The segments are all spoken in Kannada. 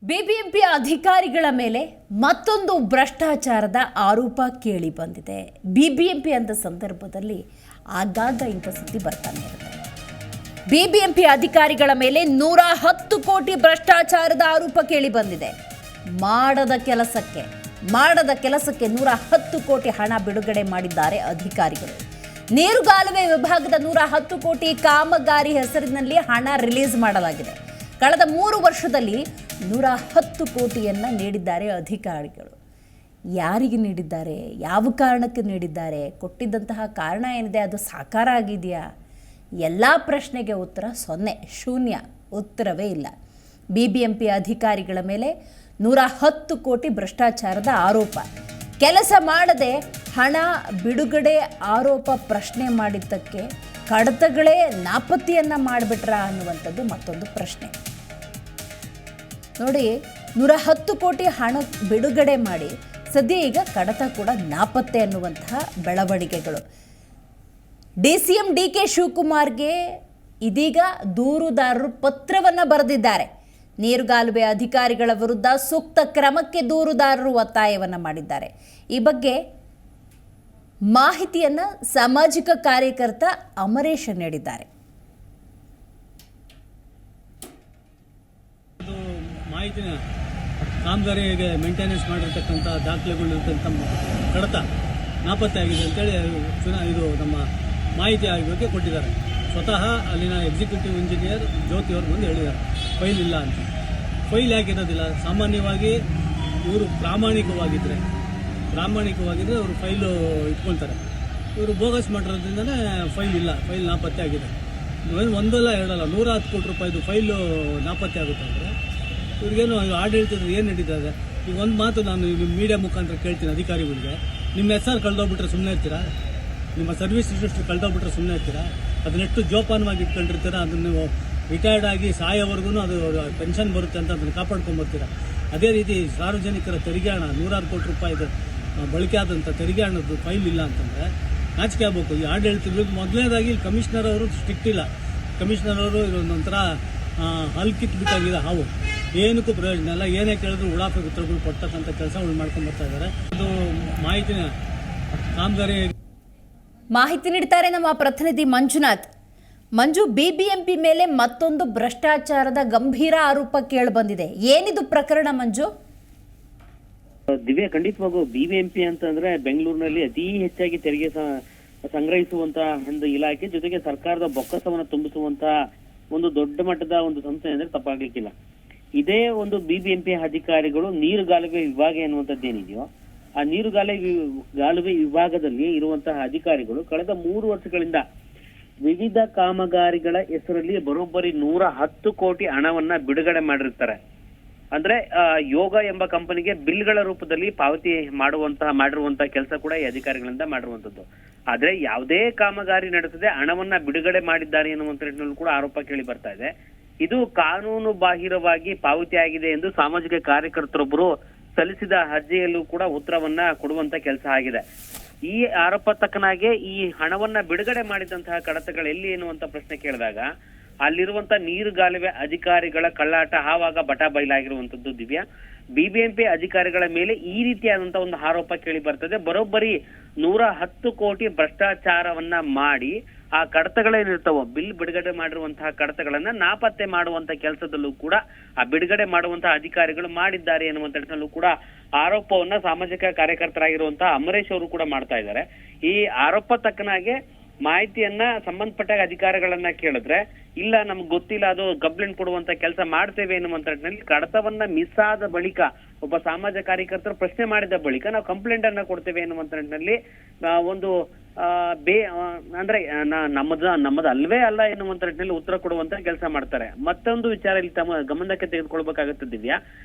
ಬಿಬಿಎಂಪಿ ಅಧಿಕಾರಿಗಳ ಮೇಲೆ ಮತ್ತೊಂದು ಭ್ರಷ್ಟಾಚಾರದ ಆರೋಪ ಕೇಳಿ ಬಂದಿದೆ. ಬಿಬಿಎಂಪಿ ಅಂತ ಸಂದರ್ಭದಲ್ಲಿ ಆಗಾಗ ಇಂಥ ಸುದ್ದಿ ಬರ್ತಾನೆ ಇರುತ್ತೆ. ಬಿಬಿಎಂಪಿ ಅಧಿಕಾರಿಗಳ ಮೇಲೆ 110 ಕೋಟಿ ಭ್ರಷ್ಟಾಚಾರದ ಆರೋಪ ಕೇಳಿ ಬಂದಿದೆ. ಮಾಡದ ಕೆಲಸಕ್ಕೆ 110 ಕೋಟಿ ಹಣ ಬಿಡುಗಡೆ ಮಾಡಿದ್ದಾರೆ ಅಧಿಕಾರಿಗಳು. ನೀರುಗಾಲುವೆ ವಿಭಾಗದ 110 ಕೋಟಿ ಕಾಮಗಾರಿ ಹೆಸರಿನಲ್ಲಿ ಹಣ ರಿಲೀಸ್ ಮಾಡಲಾಗಿದೆ. ಕಳೆದ 3 ವರ್ಷದಲ್ಲಿ 110 ಕೋಟಿಯನ್ನು ನೀಡಿದ್ದಾರೆ ಅಧಿಕಾರಿಗಳು. ಯಾರಿಗೆ ನೀಡಿದ್ದಾರೆ, ಯಾವ ಕಾರಣಕ್ಕೆ ನೀಡಿದ್ದಾರೆ, ಕೊಟ್ಟಿದ್ದಂತಹ ಕಾರಣ ಏನಿದೆ ಅದು ಸಾಕಾರ ಆಗಿದೆಯಾ? ಎಲ್ಲ ಪ್ರಶ್ನೆಗೆ ಉತ್ತರ 0, ಶೂನ್ಯ, ಉತ್ತರವೇ ಇಲ್ಲ. ಬಿಬಿಎಂಪಿ ಅಧಿಕಾರಿಗಳ ಮೇಲೆ 110 ಕೋಟಿ ಭ್ರಷ್ಟಾಚಾರದ ಆರೋಪ. ಕೆಲಸ ಮಾಡದೆ ಹಣ ಬಿಡುಗಡೆ ಆರೋಪ ಪ್ರಶ್ನೆ ಮಾಡಿದ್ದಕ್ಕೆ ಕಡತಗಳೇ ನಾಪತ್ತೆಯನ್ನು ಮಾಡಿಬಿಟ್ರಾ ಅನ್ನುವಂಥದ್ದು ಮತ್ತೊಂದು ಪ್ರಶ್ನೆ. ನೋಡಿ, 110 ಕೋಟಿ ಹಣ ಬಿಡುಗಡೆ ಮಾಡಿ ಸದ್ಯ ಈಗ ಕಡತ ಕೂಡ ನಾಪತ್ತೆ ಅನ್ನುವಂತಹ ಬೆಳವಣಿಗೆಗಳು. DCM DK ಶಿವಕುಮಾರ್ಗೆ ಇದೀಗ ದೂರುದಾರರು ಪತ್ರವನ್ನು ಬರೆದಿದ್ದಾರೆ. ನೀರುಗಾಲುವೆ ಅಧಿಕಾರಿಗಳ ವಿರುದ್ಧ ಸೂಕ್ತ ಕ್ರಮಕ್ಕೆ ದೂರುದಾರರು ಒತ್ತಾಯವನ್ನು ಮಾಡಿದ್ದಾರೆ. ಈ ಬಗ್ಗೆ ಮಾಹಿತಿಯನ್ನು ಸಾಮಾಜಿಕ ಕಾರ್ಯಕರ್ತ ಅಮರೇಶ್ ನೀಡಿದ್ದಾರೆ. ಮಾಹಿತಿನ ಕಾಮಗಾರಿಗೆ ಮೇಂಟೆನೆನ್ಸ್ ಮಾಡಿರ್ತಕ್ಕಂಥ ದಾಖಲೆಗಳು ಇರ್ತಕ್ಕಂಥ ಕಡತ ನಾಪತ್ತೆ ಆಗಿದೆ ಅಂತೇಳಿ ಇದು ನಮ್ಮ ಮಾಹಿತಿ ಆಯೋಗಕ್ಕೆ ಕೊಟ್ಟಿದ್ದಾರೆ. ಸ್ವತಃ ಅಲ್ಲಿನ ಎಕ್ಸಿಕ್ಯೂಟಿವ್ ಇಂಜಿನಿಯರ್ ಜ್ಯೋತಿ ಅವರು ಬಂದು ಹೇಳಿದ್ದಾರೆ ಫೈಲ್ ಇಲ್ಲ ಅಂತ. ಫೈಲ್ ಯಾಕಿರೋದಿಲ್ಲ? ಸಾಮಾನ್ಯವಾಗಿ ಇವರು ಪ್ರಾಮಾಣಿಕವಾಗಿದ್ದರೆ ಅವರು ಫೈಲು ಇಟ್ಕೊಳ್ತಾರೆ. ಇವರು ಬೋಗಸ್ ಮಾಡಿರೋದ್ರಿಂದನೇ ಫೈಲ್ ಇಲ್ಲ, ಫೈಲ್ ನಾಪತ್ತೆ ಆಗಿದೆ. ಒಂದಲ್ಲ ಎರಡಲ್ಲ 110 ಕೋಟಿ ರೂಪಾಯಿದು ಫೈಲು ನಾಪತ್ತೆ ಆಗುತ್ತೆ ಅಂದರೆ ಇವ್ರಿಗೇನು ಆಡಳಿತದ ಏನು ನಡೀತದೆ? ಈಗ ಒಂದು ಮಾತು ನಾನು ನಿಮ್ಮ ಮೀಡಿಯಾ ಮುಖಾಂತರ ಕೇಳ್ತೀನಿ ಅಧಿಕಾರಿಗಳಿಗೆ, ನಿಮ್ಮ ಹೆಸರು ಕಳೆದೋಗ್ಬಿಟ್ರೆ ಸುಮ್ಮನೆ ಇರ್ತೀರಾ? ನಿಮ್ಮ ಸರ್ವಿಸ್ ರಿಜಿಸ್ಟರ್ ಕಳೆದೋಗ್ಬಿಟ್ರೆ ಸುಮ್ಮನೆ ಇರ್ತೀರಾ? ಅದನ್ನೆಷ್ಟು ಜೋಪಾನವಾಗಿ ಇಟ್ಕೊಂಡಿರ್ತೀರಾ? ಅದನ್ನು ನೀವು ರಿಟೈರ್ಡ್ ಆಗಿ ಸಾಯೋವರೆಗೂ ಅದು ಪೆನ್ಷನ್ ಬರುತ್ತೆ ಅಂತ ಅದನ್ನು ಕಾಪಾಡ್ಕೊಂಬರ್ತೀರಾ. ಅದೇ ರೀತಿ ಸಾರ್ವಜನಿಕರ ತೆರಿಗೆ ಹಣ 106 ಕೋಟಿ ರೂಪಾಯಿದು ಬಳಕೆ ಆದಂಥ ತೆರಿಗೆ ಹಣದ್ದು ಫೈಲ್ ಇಲ್ಲ ಅಂತಂದರೆ ನಾಚಿಕೆ ಆಗಬೇಕು. ಈ ಆಡಳಿತ ಮೊದಲನೇದಾಗಿ ಕಮಿಷನರ್ ಅವರು ಸ್ಟ್ರಿಕ್ಟ್ ಇಲ್ಲ. ಕಮಿಷನರ್ ಅವರು ಇದೊಂಥರ ಹಲ್ಕಿತ್ಬಿಟ್ಟಾಗಿದೆ ಹಾವು, ಏನಕ್ಕೂ ಪ್ರಯೋಜನ ಇಲ್ಲ. ಏನೇ ಕೇಳಿದ್ರು ಉಡಾಫೆ ಉತ್ತರಗಳು ಕೊಡ್ತಕ್ಕಂಥ ಕೆಲಸಗಳು ಮಾಡ್ಕೊಂಡು ಬರ್ತಾ ಇದ್ದಾರೆ. ಅದು ಮಾಹಿತಿನ ಕಾಮಗಾರಿ ಮಾಹಿತಿ ನೀಡ್ತಾರೆ ನಮ್ಮ ಪ್ರತಿನಿಧಿ ಮಂಜುನಾಥ್. ಮಂಜು, ಬಿಬಿಎಂಪಿ ಮೇಲೆ ಮತ್ತೊಂದು ಭ್ರಷ್ಟಾಚಾರದ ಗಂಭೀರ ಆರೋಪ ಕೇಳಿ ಬಂದಿದೆ. ಏನಿದು ಪ್ರಕರಣ ಮಂಜು? ದಿವ್ಯಾ, ಖಂಡಿತವಾಗೂ ಬಿಬಿಎಂಪಿ ಅಂತಂದ್ರೆ ಬೆಂಗಳೂರಿನಲ್ಲಿ ಅತಿ ಹೆಚ್ಚಾಗಿ ತೆರಿಗೆ ಸಂಗ್ರಹಿಸುವಂತ ಒಂದು ಇಲಾಖೆ, ಜೊತೆಗೆ ಸರ್ಕಾರದ ಬೊಕ್ಕಸವನ್ನು ತುಂಬಿಸುವಂತ ಒಂದು ದೊಡ್ಡ ಮಟ್ಟದ ಒಂದು ಸಂಸ್ಥೆ ಅಂದ್ರೆ ತಪ್ಪಾಗ್ಲಿಕ್ಕಿಲ್ಲ. ಇದೇ ಒಂದು ಬಿಬಿಎಂಪಿ ಅಧಿಕಾರಿಗಳು ನೀರುಗಾಲುವೆ ವಿಭಾಗ ಎನ್ನುವಂಥದ್ದೇನಿದೆಯೋ ಆ ನೀರುಗಾಲುವೆ ವಿಭಾಗದಲ್ಲಿ ಇರುವಂತಹ ಅಧಿಕಾರಿಗಳು ಕಳೆದ 3 ವರ್ಷಗಳಿಂದ ವಿವಿಧ ಕಾಮಗಾರಿಗಳ ಹೆಸರಲ್ಲಿ ಬರೋಬ್ಬರಿ 110 ಕೋಟಿ ಹಣವನ್ನ ಬಿಡುಗಡೆ ಮಾಡಿರ್ತಾರೆ. ಅಂದ್ರೆ ಯೋಗ ಎಂಬ ಕಂಪನಿಗೆ ಬಿಲ್ಗಳ ರೂಪದಲ್ಲಿ ಪಾವತಿ ಮಾಡಿರುವಂತಹ ಕೆಲಸ ಕೂಡ ಈ ಅಧಿಕಾರಿಗಳಿಂದ ಮಾಡಿರುವಂತದ್ದು. ಆದ್ರೆ ಯಾವುದೇ ಕಾಮಗಾರಿ ನಡೆಸದೆ ಹಣವನ್ನ ಬಿಡುಗಡೆ ಮಾಡಿದ್ದಾರೆ ಎನ್ನುವಂತ ನಿಟ್ಟಿನಲ್ಲಿ ಕೂಡ ಆರೋಪ ಕೇಳಿ ಬರ್ತಾ ಇದೆ. ಇದು ಕಾನೂನು ಬಾಹಿರವಾಗಿ ಪಾವತಿ ಆಗಿದೆ ಎಂದು ಸಾಮಾಜಿಕ ಕಾರ್ಯಕರ್ತರೊಬ್ಬರು ಸಲ್ಲಿಸಿದ ಅರ್ಜಿಯಲ್ಲೂ ಕೂಡ ಉತ್ತರವನ್ನ ಕೊಡುವಂತ ಕೆಲಸ ಆಗಿದೆ. ಈ ಆರೋಪ ತಕ್ಕನಾಗೆ ಈ ಹಣವನ್ನ ಬಿಡುಗಡೆ ಮಾಡಿದಂತಹ ಕಡತಗಳು ಎಲ್ಲಿ ಎನ್ನುವಂತ ಪ್ರಶ್ನೆ ಕೇಳಿದಾಗ ಅಲ್ಲಿರುವಂತ ನೀರುಗಾಲುವೆ ಅಧಿಕಾರಿಗಳ ಕಳ್ಳಾಟ ಆವಾಗ ಬಟ ಬಯಲಾಗಿರುವಂತದ್ದು. ದಿವ್ಯಾ, ಬಿಬಿಎಂಪಿ ಅಧಿಕಾರಿಗಳ ಮೇಲೆ ಈ ರೀತಿಯಾದಂತಹ ಒಂದು ಆರೋಪ ಕೇಳಿ ಬರ್ತದೆ. ಬರೋಬ್ಬರಿ 110 ಕೋಟಿ ಭ್ರಷ್ಟಾಚಾರವನ್ನ ಮಾಡಿ ಆ ಕಡತಗಳೇನಿರ್ತಾವೋ ಬಿಲ್ ಬಿಡುಗಡೆ ಮಾಡಿರುವಂತಹ ಕಡತಗಳನ್ನ ನಾಪತ್ತೆ ಮಾಡುವಂತ ಕೆಲಸದಲ್ಲೂ ಕೂಡ ಆ ಬಿಡುಗಡೆ ಮಾಡುವಂತಹ ಅಧಿಕಾರಿಗಳು ಮಾಡಿದ್ದಾರೆ ಎನ್ನುವಂತ ನಿಟ್ಟಿನಲ್ಲೂ ಕೂಡ ಆರೋಪವನ್ನ ಸಾಮಾಜಿಕ ಕಾರ್ಯಕರ್ತರಾಗಿರುವಂತಹ ಅಮರೇಶ್ ಅವರು ಕೂಡ ಮಾಡ್ತಾ ಇದ್ದಾರೆ. ಈ ಆರೋಪ ತಕ್ಕನಾಗೆ ಮಾಹಿತಿಯನ್ನ ಸಂಬಂಧಪಟ್ಟ ಅಧಿಕಾರಿಗಳನ್ನ ಕೇಳಿದ್ರೆ ಇಲ್ಲ ನಮ್ಗೆ ಗೊತ್ತಿಲ್ಲ, ಅದು ಕಂಪ್ಲೇಂಟ್ ಕೊಡುವಂತ ಕೆಲಸ ಮಾಡ್ತೇವೆ ಎನ್ನುವಂತ ನಿಟ್ಟಿನಲ್ಲಿ ಕಡತವನ್ನ ಮಿಸ್ ಆದ ಬಳಿಕ ಒಬ್ಬ ಸಮಾಜ ಕಾರ್ಯಕರ್ತರು ಪ್ರಶ್ನೆ ಮಾಡಿದ ಬಳಿಕ ನಾವು ಕಂಪ್ಲೇಂಟ್ ಅನ್ನ ಕೊಡ್ತೇವೆ ಎನ್ನುವಂತ ನಿಟ್ಟಿನಲ್ಲಿ ಒಂದು ಅಂದ್ರೆ ನಮ್ಮದು ಅಲ್ವೇ ಅಲ್ಲ ಎನ್ನುವಂತ ನಿಟ್ಟಿನಲ್ಲಿ ಉತ್ತರ ಕೊಡುವಂತ ಕೆಲಸ ಮಾಡ್ತಾರೆ. ಮತ್ತೊಂದು ವಿಚಾರ ಇಲ್ಲಿ ತಮ್ಮ ಗಮನಕ್ಕೆ ತೆಗೆದುಕೊಳ್ಬೇಕಾಗುತ್ತೆ ದಿವ್ಯಾ,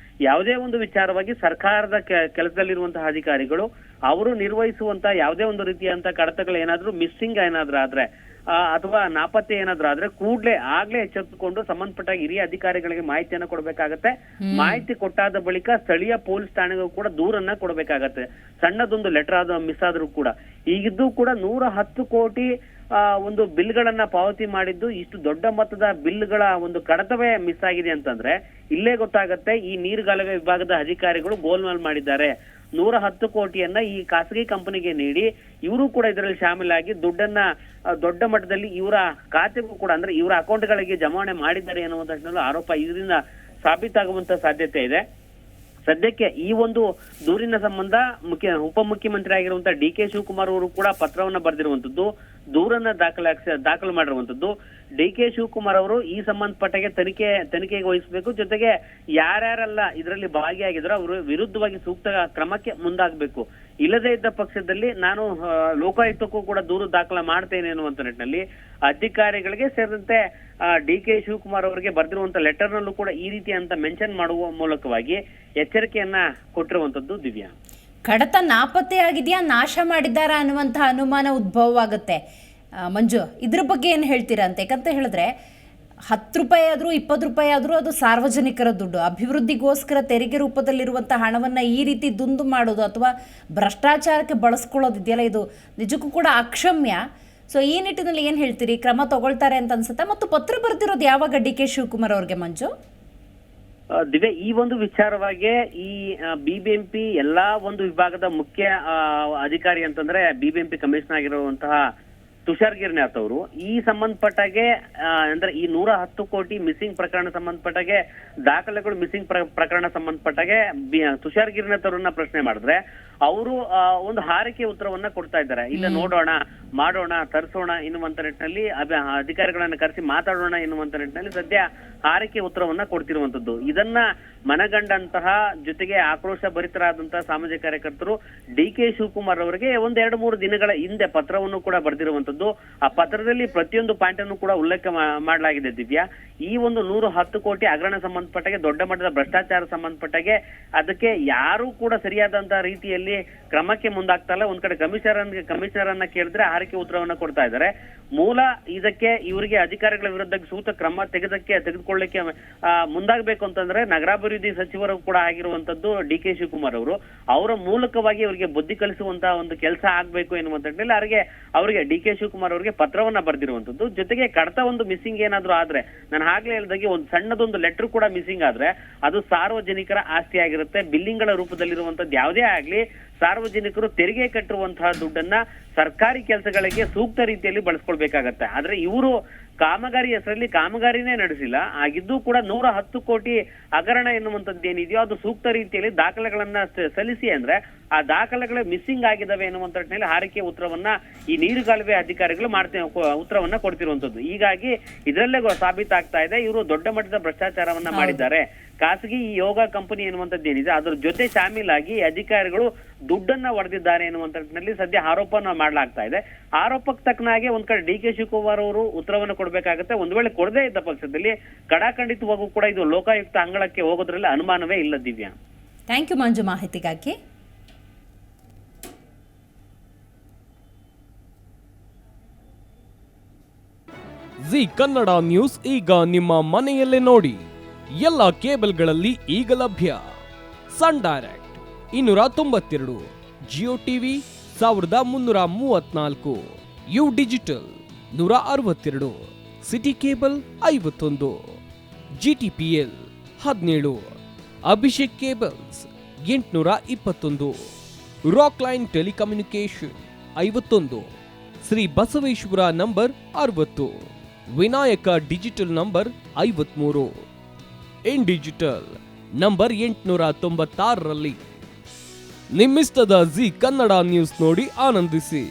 ಯಾವುದೇ ಒಂದು ವಿಚಾರವಾಗಿ ಸರ್ಕಾರದ ಕೆಲಸದಲ್ಲಿರುವಂತಹ ಅಧಿಕಾರಿಗಳು ಅವರು ನಿರ್ವಹಿಸುವಂತ ಯಾವುದೇ ಒಂದು ರೀತಿಯಂತ ಕಡತಗಳು ಏನಾದ್ರೂ ಮಿಸ್ಸಿಂಗ್ ಏನಾದ್ರೂ ಆದ್ರೆ ಅಥವಾ ನಾಪತ್ತೆ ಏನಾದ್ರೂ ಆದ್ರೆ ಆಗ್ಲೇ ಎಚ್ಚೆತ್ತುಕೊಂಡು ಸಂಬಂಧಪಟ್ಟ ಹಿರಿಯ ಅಧಿಕಾರಿಗಳಿಗೆ ಮಾಹಿತಿಯನ್ನ ಕೊಡ್ಬೇಕಾಗತ್ತೆ. ಮಾಹಿತಿ ಕೊಟ್ಟಾದ ಬಳಿಕ ಸ್ಥಳೀಯ ಪೊಲೀಸ್ ಠಾಣೆಗೂ ಕೂಡ ದೂರನ್ನ ಕೊಡ್ಬೇಕಾಗತ್ತೆ. ಸಣ್ಣದೊಂದು ಲೆಟರ್ ಮಿಸ್ ಆದ್ರೂ ಕೂಡ. ಈಗಿದ್ದು ಕೂಡ 110 ಕೋಟಿ ಒಂದು ಬಿಲ್ಗಳನ್ನ ಪಾವತಿ ಮಾಡಿದ್ದು, ಇಷ್ಟು ದೊಡ್ಡ ಮೊತ್ತದ ಬಿಲ್ಗಳ ಒಂದು ಕಡತವೇ ಮಿಸ್ ಆಗಿದೆ ಅಂತಂದ್ರೆ ಇಲ್ಲೇ ಗೊತ್ತಾಗತ್ತೆ ಈ ನೀರುಗಾಲುವೆ ವಿಭಾಗದ ಅಧಿಕಾರಿಗಳು ಗೋಲ್ಮಾಲ್ ಮಾಡಿದ್ದಾರೆ. 110 ಕೋಟಿಯನ್ನ ಈ ಖಾಸಗಿ ಕಂಪನಿಗೆ ನೀಡಿ ಇವರು ಕೂಡ ಇದರಲ್ಲಿ ಶಾಮೀಲಾಗಿ ದುಡ್ಡನ್ನ ದೊಡ್ಡ ಮಟ್ಟದಲ್ಲಿ ಇವರ ಖಾತೆಗೂ ಕೂಡ ಅಂದ್ರೆ ಇವರ ಅಕೌಂಟ್ಗಳಿಗೆ ಜಮಾವಣೆ ಮಾಡಿದ್ದಾರೆ ಅನ್ನುವಂತ ಆರೋಪ ಇದರಿಂದ ಸಾಬೀತಾಗುವಂತ ಸಾಧ್ಯತೆ ಇದೆ. ಸದ್ಯಕ್ಕೆ ಈ ಒಂದು ದೂರಿನ ಸಂಬಂಧ ಉಪಮುಖ್ಯಮಂತ್ರಿ ಆಗಿರುವಂತಹ ಡಿ ಕೆ ಶಿವಕುಮಾರ್ ಅವರು ಕೂಡ ಪತ್ರವನ್ನ ಬರೆದಿರುವಂತದ್ದು, ದೂರನ್ನ ದಾಖಲು ಮಾಡಿರುವಂತದ್ದು. ಡಿ ಕೆ ಶಿವಕುಮಾರ್ ಅವರು ಈ ಸಂಬಂಧಪಟ್ಟಾಗೆ ತನಿಖೆಗೆ ವಹಿಸಬೇಕು, ಜೊತೆಗೆ ಯಾರ್ಯಾರೆಲ್ಲ ಇದರಲ್ಲಿ ಭಾಗಿಯಾಗಿದ್ರು ಅವರು ವಿರುದ್ಧವಾಗಿ ಸೂಕ್ತ ಕ್ರಮಕ್ಕೆ ಮುಂದಾಗಬೇಕು. ಇಲ್ಲದೇ ಇದ್ದ ಪಕ್ಷದಲ್ಲಿ ನಾನು ಲೋಕಾಯುಕ್ತಕ್ಕೂ ಕೂಡ ದೂರು ದಾಖಲ ಮಾಡ್ತೇನೆ ಅನ್ನುವಂತ ನಿಟ್ಟಿನಲ್ಲಿ ಅಧಿಕಾರಿಗಳಿಗೆ ಸೇರಿದಂತೆ ಡಿ ಕೆ ಶಿವಕುಮಾರ್ ಅವರಿಗೆ ಬರೆದಿರುವಂತ ಲೆಟರ್ ನಲ್ಲೂ ಕೂಡ ಈ ರೀತಿ ಅಂತ ಮೆನ್ಷನ್ ಮಾಡುವ ಮೂಲಕವಾಗಿ ಎಚ್ಚರಿಕೆಯನ್ನ ಕೊಟ್ಟಿರುವಂತದ್ದು. ದಿವ್ಯಾ, ಕಡತ ನಾಪತ್ತೆಯಾಗಿದೆಯಾ, ನಾಶ ಮಾಡಿದ್ದಾರಾ ಅನ್ನುವಂತಹ ಅನುಮಾನ ಉದ್ಭವವಾಗುತ್ತೆ. ಮಂಜು, ಇದ್ರ ಬಗ್ಗೆ ಏನು ಹೇಳ್ತೀರಾ ಅಂತ? ಯಾಕಂತ ಹೇಳಿದ್ರೆ 10 ರೂಪಾಯಿ ಆದರೂ 20 ರೂಪಾಯಿ ಆದರೂ ಅದು ಸಾರ್ವಜನಿಕರ ದುಡ್ಡು. ಅಭಿವೃದ್ಧಿಗೋಸ್ಕರ ತೆರಿಗೆ ರೂಪದಲ್ಲಿರುವಂಥ ಹಣವನ್ನು ಈ ರೀತಿ ದುಂದು ಮಾಡೋದು ಅಥವಾ ಭ್ರಷ್ಟಾಚಾರಕ್ಕೆ ಬಳಸ್ಕೊಳ್ಳೋದಿದೆಯಲ್ಲ, ಇದು ನಿಜಕ್ಕೂ ಕೂಡ ಅಕ್ಷಮ್ಯ. ಸೊ ಈ ನಿಟ್ಟಿನಲ್ಲಿ ಏನು ಹೇಳ್ತೀರಿ? ಕ್ರಮ ತಗೊಳ್ತಾರೆ ಅಂತ ಅನ್ಸುತ್ತಾ? ಮತ್ತು ಪತ್ರ ಬರೆದಿರೋದು ಯಾವಾಗ ಡಿ ಕೆ ಶಿವಕುಮಾರ್ ಅವ್ರಿಗೆ ಮಂಜು? ದಿವ್ಯ, ಈ ಒಂದು ವಿಚಾರವಾಗಿ ಈ ಬಿಬಿಎಂಪಿ ಎಲ್ಲಾ ಒಂದು ವಿಭಾಗದ ಮುಖ್ಯ ಅಧಿಕಾರಿ ಅಂತಂದ್ರೆ ಬಿಬಿಎಂಪಿ ಕಮಿಷನರ್ ಆಗಿರುವಂತಹ ತುಷಾರ್ ಗಿರ್ನಾಥ್ ಅವರು ಈ ಸಂಬಂಧಪಟ್ಟಾಗೆ ಅಂದ್ರೆ ಈ 110 ಕೋಟಿ ಮಿಸ್ಸಿಂಗ್ ಪ್ರಕರಣ ಸಂಬಂಧಪಟ್ಟಾಗೆ ದಾಖಲೆಗಳು ಮಿಸ್ಸಿಂಗ್ ಪ್ರಕರಣ ಸಂಬಂಧಪಟ್ಟಾಗೆ ತುಷಾರ್ ಗಿರ್ನಾಥ್ ಅವರನ್ನ ಪ್ರಶ್ನೆ ಮಾಡಿದ್ರೆ ಅವರು ಒಂದು ಹಾರಿಕೆ ಉತ್ತರವನ್ನ ಕೊಡ್ತಾ ಇದ್ದಾರೆ. ಇಲ್ಲ ನೋಡೋಣ, ಮಾಡೋಣ, ತರಿಸೋಣ ಎನ್ನುವಂತ ನಿಟ್ಟಿನಲ್ಲಿ ಅಧಿಕಾರಿಗಳನ್ನ ಕರೆಸಿ ಮಾತಾಡೋಣ ಎನ್ನುವಂತ ನಿಟ್ಟಿನಲ್ಲಿ ಸದ್ಯ ಹಾರಿಕೆ ಉತ್ತರವನ್ನ ಕೊಡ್ತಿರುವಂತದ್ದು. ಇದನ್ನ ಮನಗಂಡಂತಹ ಜೊತೆಗೆ ಆಕ್ರೋಶ ಭರಿತರಾದಂತಹ ಸಾಮಾಜಿಕ ಕಾರ್ಯಕರ್ತರು ಡಿ ಕೆ ಶಿವಕುಮಾರ್ ಅವರಿಗೆ 1-2-3 ದಿನಗಳ ಹಿಂದೆ ಪತ್ರವನ್ನು ಕೂಡ ಬರೆದಿರುವಂತದ್ದು. ಆ ಪತ್ರದಲ್ಲಿ ಪ್ರತಿಯೊಂದು ಪಾಯಿಂಟ್ ಅನ್ನು ಕೂಡ ಉಲ್ಲೇಖ ಮಾಡಲಾಗಿದೆ. ದಿವ್ಯಾ, ಈ ಒಂದು 110 ಕೋಟಿ ಹಗರಣ ಸಂಬಂಧಪಟ್ಟಾಗೆ ದೊಡ್ಡ ಮಟ್ಟದ ಭ್ರಷ್ಟಾಚಾರ ಸಂಬಂಧಪಟ್ಟಾಗೆ ಅದಕ್ಕೆ ಯಾರು ಕೂಡ ಸರಿಯಾದಂತಹ ರೀತಿಯಲ್ಲಿ ಕ್ರಮಕ್ಕೆ ಮುಂದಾಗ್ತಾ ಇಲ್ಲ. ಒಂದ್ ಕಡೆ ಕಮಿಷನರ್ ಅನ್ನ ಕೇಳಿದ್ರೆ ಹಾರಿಕೆ ಉತ್ತರವನ್ನ ಕೊಡ್ತಾ ಇದ್ದಾರೆ. ಮೂಲ ಇದಕ್ಕೆ ಇವರಿಗೆ ಅಧಿಕಾರಿಗಳ ವಿರುದ್ಧ ಸೂಕ್ತ ಕ್ರಮ ತೆಗೆದುಕೊಳ್ಳಿಕ್ಕೆ ಮುಂದಾಗಬೇಕು ಅಂತಂದ್ರೆ ನಗರಾಭಿವೃದ್ಧಿ ಸಚಿವರು ಕೂಡ ಆಗಿರುವಂತದ್ದು ಡಿ ಕೆ ಶಿವಕುಮಾರ್ ಅವರು, ಅವರ ಮೂಲಕವಾಗಿ ಅವರಿಗೆ ಬುದ್ಧಿ ಕಲಿಸುವಂತಹ ಒಂದು ಕೆಲಸ ಆಗ್ಬೇಕು ಎನ್ನುವಂತ ಅವರಿಗೆ ಡಿ ಕೆ ಶಿವಕುಮಾರ್ ಅವರಿಗೆ ಪತ್ರವನ್ನ ಬರೆದಿರುವಂತದ್ದು. ಜೊತೆಗೆ ಕಡತ ಒಂದು ಮಿಸ್ಸಿಂಗ್ ಏನಾದ್ರು ಆದ್ರೆ, ನಾನು ಆಗ್ಲೇ ಹೇಳಿದಾಗೆ ಒಂದು ಸಣ್ಣದೊಂದು ಲೆಟರ್ ಕೂಡ ಮಿಸ್ಸಿಂಗ್ ಆದ್ರೆ ಅದು ಸಾರ್ವಜನಿಕರ ಆಸ್ತಿ ಆಗಿರುತ್ತೆ. ಬಿಲ್ಲಿಂಗ್ಗಳ ರೂಪದಲ್ಲಿರುವಂತದ್ದು ಯಾವುದೇ ಆಗ್ಲಿ ಸಾರ್ವಜನಿಕರು ತೆರಿಗೆ ಕಟ್ಟಿರುವಂತಹ ದುಡ್ಡನ್ನ ಸರ್ಕಾರಿ ಕೆಲಸಗಳಿಗೆ ಸೂಕ್ತ ರೀತಿಯಲ್ಲಿ ಬಳಸ್ಕೊಳ್ಬೇಕಾಗತ್ತೆ. ಆದ್ರೆ ಇವರು ಕಾಮಗಾರಿ ಹೆಸರಲ್ಲಿ ಕಾಮಗಾರಿನೇ ನಡೆಸಿಲ್ಲ. ಆಗಿದ್ದು ಕೂಡ 110 ಕೋಟಿ ಹಗರಣ ಎನ್ನುವಂಥದ್ದು ಏನಿದೆಯೋ ಅದು ಸೂಕ್ತ ರೀತಿಯಲ್ಲಿ ದಾಖಲೆಗಳನ್ನ ಸಲ್ಲಿಸಿ ಅಂದ್ರೆ ಆ ದಾಖಲೆಗಳು ಮಿಸ್ಸಿಂಗ್ ಆಗಿದಾವೆ ಎನ್ನುವಂತ ಹಾರಿಕೆ ಉತ್ತರವನ್ನ ಈ ನೀರುಗಾಲುವೆ ಅಧಿಕಾರಿಗಳು ಉತ್ತರವನ್ನ ಕೊಡ್ತಿರುವಂತದ್ದು. ಹೀಗಾಗಿ ಇದರಲ್ಲೇ ಸಾಬೀತಾಗ್ತಾ ಇದೆ ಇವರು ದೊಡ್ಡ ಮಟ್ಟದ ಭ್ರಷ್ಟಾಚಾರವನ್ನ ಮಾಡಿದ್ದಾರೆ. ಖಾಸಗಿ ಈ ಯೋಗ ಕಂಪನಿ ಎನ್ನುವಂಥದ್ದು ಏನಿದೆ ಅದ್ರ ಜೊತೆ ಶಾಮೀಲಾಗಿ ಅಧಿಕಾರಿಗಳು ದುಡ್ಡನ್ನ ಹೊಡೆದಿದ್ದಾರೆ ಎನ್ನುವಂತ ಸದ್ಯ ಆರೋಪನ ಮಾಡಲಾಗ್ತಾ ಇದೆ. ಆರೋಪಕ್ಕೆ ತಕ್ಕನಾಗೆ ಒಂದ್ ಕಡೆ ಡಿ ಕೆ ಶಿವಕುಮಾರ್ ಅವರು ಉತ್ತರವನ್ನು ಕೊಡ್ಬೇಕಾಗತ್ತೆ. ಒಂದ್ ವೇಳೆ ಕೊಡದೇ ಇದ್ದ ಪಕ್ಷದಲ್ಲಿ ಕಡಾಖಂಡಿತವಾಗೂ ಕೂಡ ಇದು ಲೋಕಾಯುಕ್ತ ಅಂಗಳಕ್ಕೆ ಹೋಗೋದ್ರಲ್ಲಿ ಅನುಮಾನವೇ ಇಲ್ಲ. ದಿವ್ಯಾ, ಥ್ಯಾಂಕ್ ಯು ಮಂಜು ಮಾಹಿತಿಗಾಗಿ. ಜಿ ಕನ್ನಡ ನ್ಯೂಸ್ ಈಗ ನಿಮ್ಮ ಮನೆಯಲ್ಲೇ ನೋಡಿ. ಎಲ್ಲ ಕೇಬಲ್ಗಳಲ್ಲಿ ಈಗ ಲಭ್ಯ. Sun Direct 292, Jio TV 1334, U digital 162, City cable 51, GTPL 17, Abhishek cables 821, Rock Line telecommunication 51, Shri Basaveshwara number 60, Vinayaka digital number 53, In digital number 896ರಲ್ಲಿ. ನಿಮ್ಮಿಸ್ತದ ಜಿ ಕನ್ನಡ ನ್ಯೂಸ್ ನೋಡಿ ಆನಂದಿಸಿ.